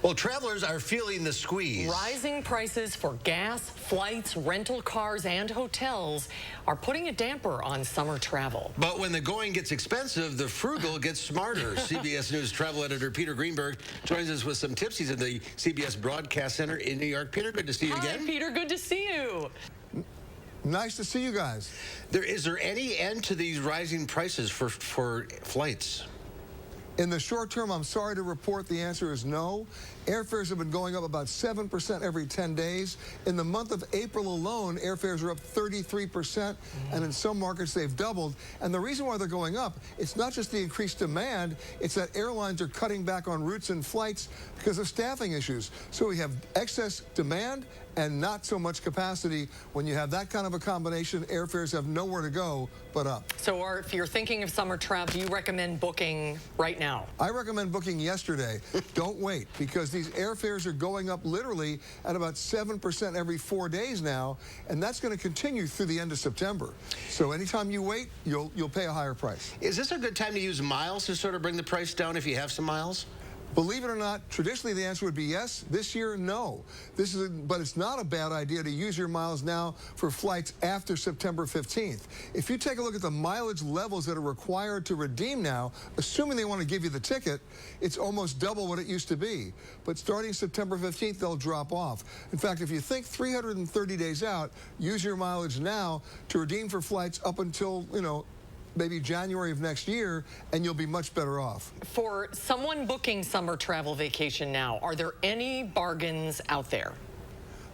Well, travelers are feeling the squeeze. Rising prices for gas, flights, rental cars, and hotels are putting a damper on summer travel. But when the going gets expensive, the frugal gets smarter. CBS News travel editor Peter Greenberg joins us with some tips. He's at the CBS Broadcast Center in New York. Peter, good to see you again. Hi, Peter. Good to see you. Nice to see you guys. Is there any end to these rising prices for flights? In the short term, I'm sorry to report the answer is no. Airfares have been going up about 7% every 10 days. In the month of April alone, airfares are up 33%, and in some markets they've doubled. And the reason why they're going up, it's not just the increased demand, it's that airlines are cutting back on routes and flights because of staffing issues. So we have excess demand and not so much capacity. When you have that kind of a combination, airfares have nowhere to go but up. So if you're thinking of summer travel, do you recommend booking right now? I recommend booking yesterday. Don't wait, because these airfares are going up literally at about 7% every 4 days now, and that's going to continue through the end of September. So anytime you wait, you'll pay a higher price. Is this a good time to use miles to sort of bring the price down if you have some miles? Believe it or not, traditionally the answer would be yes. This year, no. But it's not a bad idea to use your miles now for flights after September 15th. If you take a look at the mileage levels that are required to redeem now, assuming they want to give you the ticket, it's almost double what it used to be. But starting September 15th, they'll drop off. In fact, if you think 330 days out, use your mileage now to redeem for flights up until, maybe January of next year, and you'll be much better off. For someone booking summer travel vacation now, are there any bargains out there?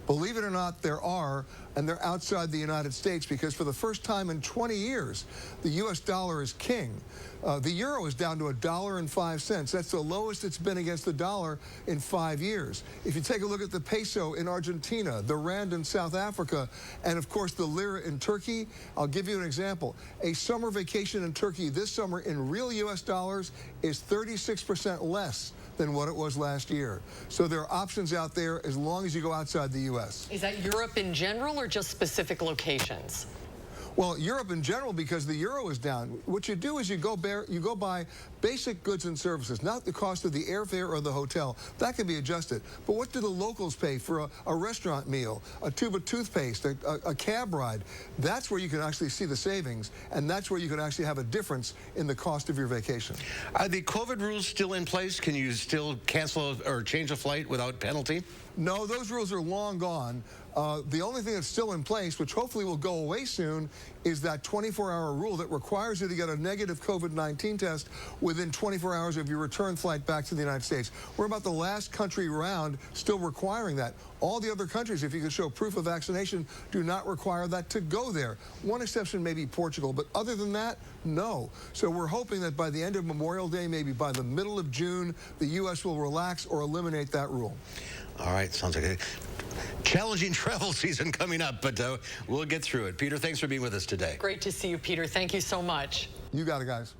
Believe it or not, there are, and they're outside the United States, because for the first time in 20 years, the U.S. dollar is king. The euro is down to $1.05. That's the lowest it's been against the dollar in 5 years. If you take a look at the peso in Argentina, the rand in South Africa, and of course the lira in Turkey, I'll give you an example. A summer vacation in Turkey this summer in real U.S. dollars is 36% less than what it was last year. So there are options out there as long as you go outside the U.S. Is that Europe in general or just specific locations? Well, Europe in general, because the euro is down. What you do is you go buy basic goods and services, not the cost of the airfare or the hotel. That can be adjusted. But what do the locals pay for a restaurant meal, a tube of toothpaste, a cab ride? That's where you can actually see the savings, and that's where you can actually have a difference in the cost of your vacation. Are the COVID rules still in place? Can you still cancel or change a flight without penalty? No, those rules are long gone. The only thing that's still in place, which hopefully will go away soon, is that 24-hour rule that requires you to get a negative COVID-19 test within 24 hours of your return flight back to the United States. We're about the last country around still requiring that. All the other countries, if you can show proof of vaccination, do not require that to go there. One exception may be Portugal, but other than that, no. So we're hoping that by the end of Memorial Day, maybe by the middle of June, the U.S. will relax or eliminate that rule. All right, sounds like a challenging travel season coming up, but we'll get through it. Peter, thanks for being with us today. Great to see you, Peter. Thank you so much. You got it, guys.